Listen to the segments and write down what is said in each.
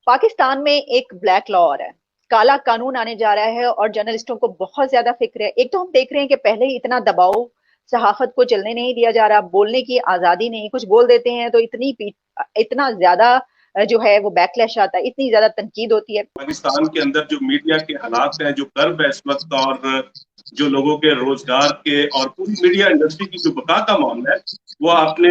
पाकिस्तान में एक black law आ रहा है, काला कानून आने जा रहा है और जर्नलिस्टों को बहुत ज्यादा फिक्र है। एक तो हम देख रहे हैं कि पहले ही इतना दबाव, सहाफत को चलने नहीं दिया जा रहा, बोलने की आजादी नहीं, कुछ बोल देते हैं तो इतना ज्यादा जो है वो बैकलैश आता है, इतनी ज्यादा तनकीद होती है। पाकिस्तान के अंदर जो मीडिया के हालात हैं, जो कर्ब है इस वक्त, और जो लोगों के रोजगार के और पूरी मीडिया इंडस्ट्री की जो बका का मामला है, वो आपने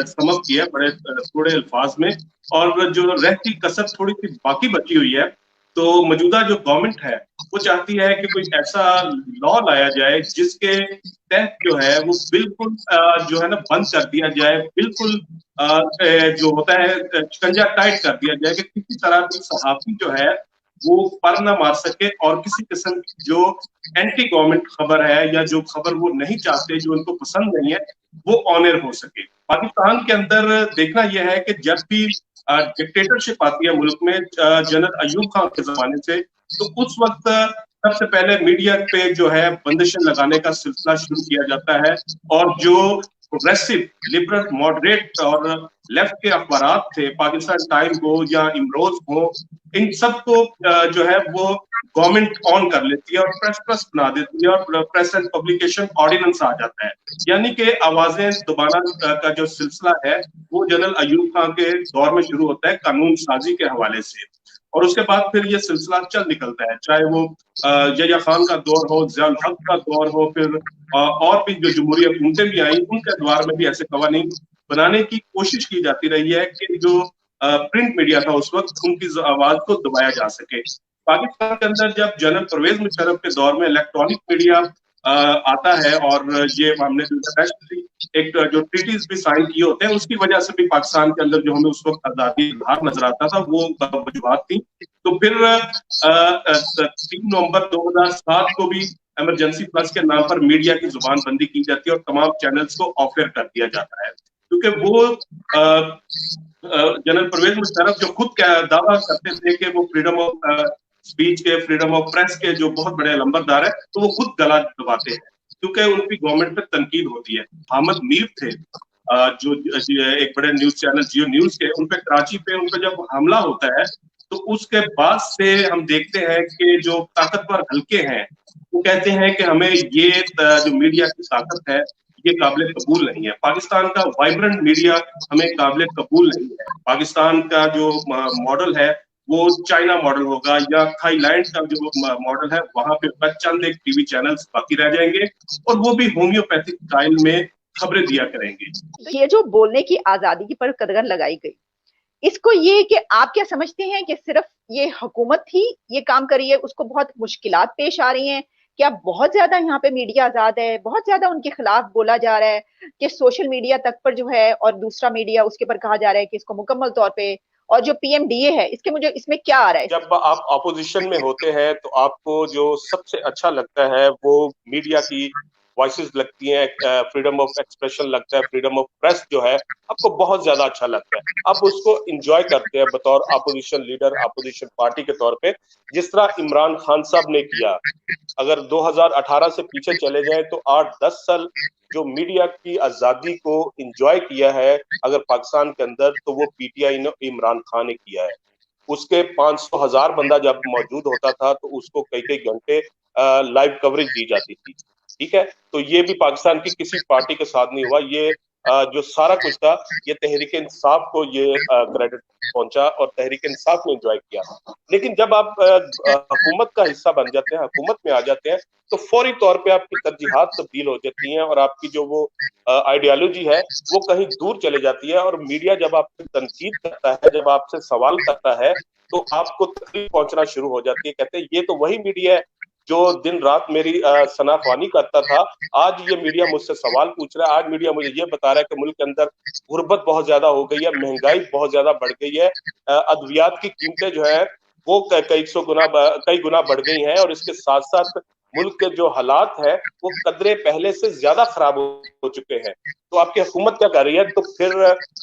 समझ किया बड़े थोड़े अल्फाज में। और जो रहती कसर थोड़ी सी बाकी बची हुई है, तो मौजूदा जो गवर्नमेंट है वो चाहती है कि कोई ऐसा लॉ लाया जाए जिसके तहत जो है वो बिल्कुल जो है ना बंद कर दिया जाए, बिल्कुल जो होता है शिकंजा टाइट कर दिया जाए कि किसी तरह की सहाफी जो है वो पर न मार सके, और किसी किस्म की जो एंटी गवर्नमेंट खबर है या जो खबर वो नहीं चाहते, जो उनको पसंद नहीं है, वो ऑनर हो सके। पाकिस्तान के अंदर देखना यह है कि जब भी डिक्टेटरशिप आती है मुल्क में, जनरल अयूब खान के जमाने से, तो उस वक्त सबसे पहले मीडिया पे जो है बंदिशें लगाने का सिलसिला शुरू किया जाता है, और जो प्रोग्रेसिव, लिबरल, मॉडरेट और लेफ्ट के अखबार थे, पाकिस्तान टाइम हो या इमरोज हो, इन सबको जो है वो गवर्नमेंट ऑन कर लेती है और प्रेस बना देती है, और प्रेस एंड पब्लिकेशन ऑर्डिनेंस आ जाता है। यानी कि आवाजें दबाना का जो सिलसिला है वो जनरल अयूब खान के दौर में शुरू होता है कानून साजी के हवाले से, और उसके बाद फिर ये सिलसिला चल निकलता है, चाहे वो यहया खान का दौर हो, ज़ियाउल हक का दौर हो, फिर और भी जो जमहूरी हुकूमतें भी आई, उनके दौर में भी ऐसे कवानीन बनाने की कोशिश की जाती रही है कि जो प्रिंट मीडिया था उस वक्त, उनकी आवाज को दबाया जा सके। पाकिस्तान के अंदर जब जनरल परवेज मुशर्रफ के दौर में इलेक्ट्रॉनिक मीडिया आता है, और ये हमने एक जो ट्रीटीज भी साइन किए होते हैं, उसकी वजह से भी पाकिस्तान के अंदर जो हमें उस वक्त आजादी बाहर नजर आता था, वो वजूहत थी। तो फिर 3 नवंबर 2007 को भी इमरजेंसी प्लस के नाम पर मीडिया की जुबान बंदी की जाती है और तमाम चैनल्स को ऑफ एयर कर दिया जाता है, क्योंकि वो जनरल परवेज मुशर्रफ जो खुद दावा करते थे कि वो फ्रीडम ऑफ स्पीच के, फ्रीडम ऑफ प्रेस के जो बहुत बड़े लंबरदार है, तो वो खुद गला दबाते हैं क्योंकि उनकी गवर्नमेंट पर तनकीद होती है। अहमद मीर थे जो एक बड़े न्यूज चैनल जियो न्यूज के, उन पे कराची पे उन पे जब हमला होता है, तो उसके बाद से हम देखते हैं कि जो ताकतवर हल्के हैं वो कहते हैं कि हमें ये जो मीडिया की ताकत है ये काबिल कबूल नहीं है, पाकिस्तान का वाइब्रेंट मीडिया हमें काबिल कबूल नहीं है। पाकिस्तान का जो मॉडल है वो चाइना मॉडल होगा, या थाईलैंड का जो मॉडल है, वहां पे चंद एक टीवी चैनल्स बाकी रह जाएंगे, और वो भी होम्योपैथिक स्टाइल में खबरें दिया करेंगे। ये जो बोलने की आजादी पर कदर लगाई गई, इसको ये कि आप क्या समझते हैं कि सिर्फ ये हुकूमत ही ये काम करी है, उसको बहुत मुश्किलात पेश आ रही हैं? क्या बहुत ज्यादा यहाँ पे मीडिया आजाद है, बहुत ज्यादा उनके खिलाफ बोला जा रहा है कि सोशल मीडिया तक पर जो है, और दूसरा मीडिया उसके पर कहा जा रहा है कि इसको मुकम्मल तौर पे, और जो पीएमडीए है इसके, मुझे इसमें क्या आ रहा है? जब आप अपोजिशन में होते हैं तो आपको जो सबसे अच्छा लगता है वो मीडिया की वॉइसेस लगती हैं, फ्रीडम ऑफ एक्सप्रेशन लगता है, फ्रीडम ऑफ प्रेस जो है आपको बहुत ज्यादा अच्छा लगता है, आप उसको एंजॉय करते हैं बतौर अपोजिशन लीडर, अपोजिशन पार्टी के तौर पे, जिस तरह इमरान खान साहब ने किया। अगर 2018 से पीछे चले जाए तो 8-10 साल जो मीडिया की आजादी को एंजॉय किया है अगर पाकिस्तान के अंदर, तो वो पीटीआई ने, इमरान खान ने किया है। उसके 500,000 बंदा जब मौजूद होता था तो उसको कई कई घंटे लाइव कवरेज दी जाती थी, ठीक है। तो ये भी पाकिस्तान की किसी पार्टी के साथ नहीं हुआ, ये जो सारा कुछ था ये तहरीक इंसाफ को ये क्रेडिट पहुंचा और तहरीक इंसाफ ने एंजॉय किया। लेकिन जब आप हुकूमत का हिस्सा बन जाते हैं, हुकूमत में आ जाते हैं, तो फौरी तौर पे आपकी तरजीहात तब्दील हो जाती हैं और आपकी जो वो आइडियोलॉजी है वो कहीं दूर चले जाती है। और मीडिया जब आपसे तनकीद करता है, जब आपसे सवाल करता है, तो आपको तकलीफ पहुंचना शुरू हो जाती है। कहते हैं ये तो वही मीडिया है जो दिन रात मेरी सनाख्वानी करता था, आज ये मीडिया मुझसे सवाल पूछ रहा है, आज मीडिया मुझे ये बता रहा है कि मुल्क के अंदर गुर्बत बहुत ज्यादा हो गई है, महंगाई बहुत ज्यादा बढ़ गई है, अद्वियात की कीमतें जो है वो कई गुना बढ़ गई हैं, और इसके साथ साथ मुल्क के जो हालात है वो कदरे पहले से ज्यादा खराब हो चुके हैं। तो आपकी हुकूमत क्या कर रही है? तो फिर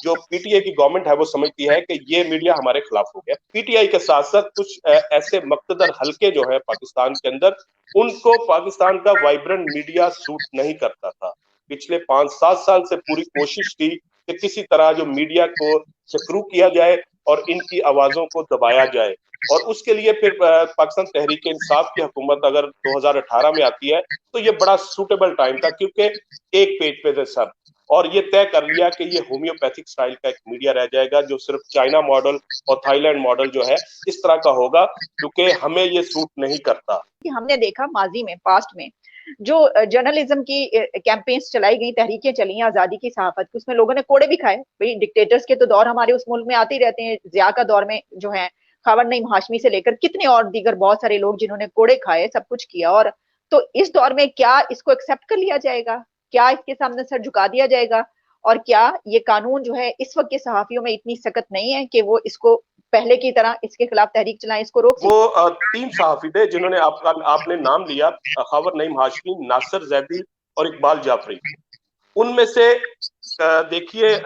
जो पीटीआई की गवर्नमेंट है वो समझती है कि ये मीडिया हमारे खिलाफ हो गया। पीटीआई के साथ साथ कुछ ऐसे मक्तदर हल्के जो है पाकिस्तान के अंदर, उनको पाकिस्तान का वाइब्रेंट मीडिया सूट नहीं करता था। पिछले 5-7 साल से पूरी कोशिश की कि किसी तरह जो मीडिया को सक्रू किया जाए, اور ان کی آوازوں کو دبایا جائے. اور اس کے لیے پھر پاکستان تحریک انصاف کی حکومت اگر 2018 میں آتی ہے تو یہ بڑا سوٹیبل ٹائم تھا, کیونکہ ایک پیج پہ تھے سب, اور یہ طے کر لیا کہ یہ ہومیوپیتھک سٹائل کا ایک میڈیا رہ جائے گا جو صرف چائنا ماڈل اور تھائی لینڈ ماڈل جو ہے اس طرح کا ہوگا, کیونکہ ہمیں یہ سوٹ نہیں کرتا. ہم نے دیکھا ماضی میں, پاسٹ میں جو جرنلزم کی کیمپینز چلائی گئی, تحریکیں چلی ہیں آزادی کی صحافت کی, اس میں لوگوں نے کوڑے بھی کھائے. بھئی ڈکٹیٹرز کے تو دور ہمارے اس ملک میں آتے ہی رہتے ہیں, ضیاء کا دور میں جو ہے خاور نعیم ہاشمی سے لے کر کتنے اور دیگر بہت سارے لوگ جنہوں نے کوڑے کھائے, سب کچھ کیا. اور تو اس دور میں کیا اس کو ایکسیپٹ کر لیا جائے گا؟ کیا اس کے سامنے سر جھکا دیا جائے گا؟ اور کیا یہ قانون جو ہے اس وقت کے صحافیوں میں اتنی سخت نہیں ہے کہ وہ اس کو پہلے کی طرح اس کے خلاف تحریک چلائیں, اس کو روک سکیں؟ وہ 3 صحافی تھے جنہوں نے آپ نے نام لیا, خاور نعیم ہاشمی, ناصر زیدی اور اقبال جعفری. ان میں سے دیکھیے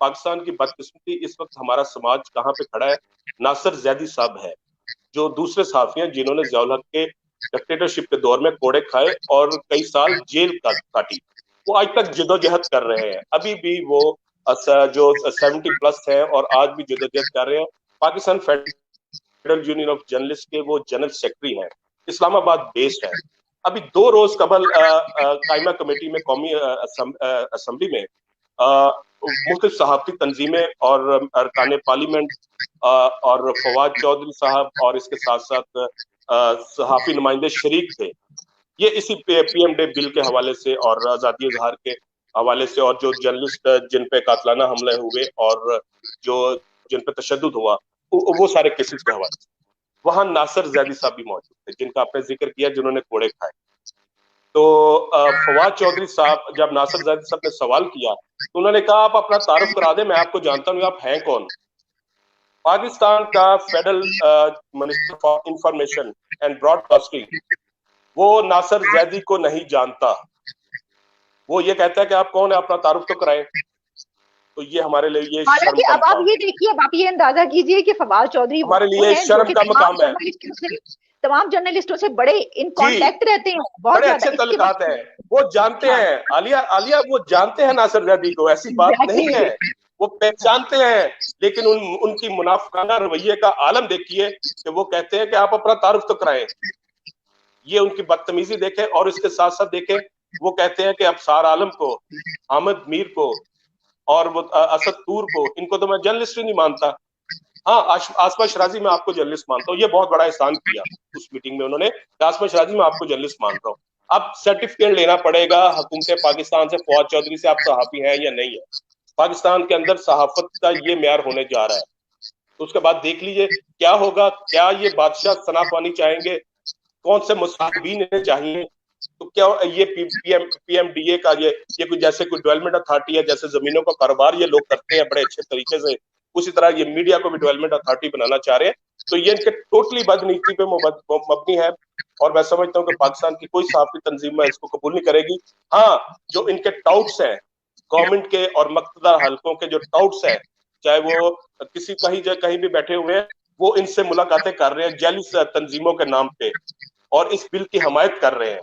پاکستان کی بدقسمتی اس وقت ہمارا سماج کہاں پہ کھڑا ہے. ناصر زیدی صاحب ہے جو دوسرے صحافی ہیں جنہوں نے ضیاء الحق کے ڈکٹیٹرشپ کے دور میں کوڑے کھائے اور کئی سال جیل کاٹی. وہ آج تک جدوجہد کر رہے ہیں, ابھی بھی وہ جو 70+ ہیں اور آج بھی جدوجہد کر رہے ہیں. Pakistan federal union of journalist کے وہ جنرل سیکرٹری ہیں, اسلام آباد بیسڈ ہے. ابھی 2 روز قبل قائمہ کمیٹی میں, قومی اسمبلی میں مختلف صحافتی تنظیمیں اور ارکان پارلیمنٹ اور فواد چودھری صاحب اور اس کے ساتھ ساتھ صحافی نمائندے شریک تھے. یہ اسی پی ایم ڈے بل کے حوالے سے اور آزادی اظہار کے حوالے سے, اور جو جرنلسٹ جن پہ قاتلانہ حملے ہوئے اور جو جن پہ تشدد ہوا وہ سارے کیسز کے حوالے سے. وہاں ناصر زیدی صاحب بھی موجود تھے جن کا آپ نے ذکر کیا, جنہوں نے کوڑے کھائے. تو فواد چودھری صاحب, جب ناصر زیدی صاحب نے سوال کیا تو انہوں نے کہا آپ اپنا تعارف کرا دیں, میں آپ کو جانتا ہوں, آپ ہیں کون؟ پاکستان کا federal minister for information and broadcasting وہ ناصر زیدی کو نہیں جانتا. وہ یہ کہتا ہے کہ آپ کون ہیں, اپنا تعارف تو کرائیں. تو یہ ہمارے لیے یہ حالانکہ اب آپ یہ دیکھیے, اب آپ یہ اندازہ کیجئے کہ فواد چودھری ہمارے لیے شرم کا مقام ہے. تمام جرنلسٹوں سے بڑے ان کانٹیکٹ رہتے ہیں, بہت بڑے اچھے تعلقات ہیں, وہ جانتے ہیں. عالیہ وہ جانتے ہیں ناصر زیدی کو, ایسی بات نہیں ہے, وہ پہچانتے ہیں. لیکن ان کی منافقانہ رویے کا عالم دیکھیے کہ وہ کہتے ہیں کہ آپ اپنا تعارف تو کرائیں. یہ ان کی بدتمیزی دیکھیں, اور اس کے ساتھ ساتھ دیکھیں وہ کہتے ہیں کہ اب سار عالم کو, حامد میر کو اور وہ اسد طور کو, ان کو تو میں جرنلسٹ ہی نہیں مانتا. ہاں آصفہ شرازی میں آپ کو جرنلسٹ مانتا ہوں, یہ بہت بڑا احسان کیا اس میٹنگ میں انہوں نے, آصفہ شرازی میں آپ کو جرنلسٹ مانتا ہوں. اب سرٹیفکیٹ لینا پڑے گا حکومت پاکستان سے فواد چودھری سے آپ صحافی ہیں یا نہیں ہے. پاکستان کے اندر صحافت کا یہ معیار ہونے جا رہا ہے. تو اس کے بعد دیکھ لیجئے کیا ہوگا. کیا یہ بادشاہ ثنا پانی چاہیں گے, کون سے مصاحبین چاہیے؟ تو کیا یہ پی ایم ڈی اے کا یہ کوئی جیسے کوئی ڈیولپمنٹ اتھارٹی ہے, جیسے زمینوں کا کاروبار یہ لوگ کرتے ہیں بڑے اچھے طریقے سے, اسی طرح یہ میڈیا کو بھی ڈیولپمنٹ اتھارٹی بنانا چاہ رہے ہیں. تو یہ ان کے ٹوٹلی بد نیتی پہ مبنی ہے, اور میں سمجھتا ہوں کہ پاکستان کی کوئی صحافی تنظیم میں اس کو قبول نہیں کرے گی. ہاں جو ان کے ٹاؤٹس ہیں گورنمنٹ کے اور مقتدر حلقوں کے, جو ٹاؤٹس ہیں, چاہے وہ کہیں بھی بیٹھے ہوئے ہیں, وہ ان سے ملاقاتیں کر رہے ہیں جعلی تنظیموں کے نام پہ, اور اس بل کی حمایت کر رہے ہیں.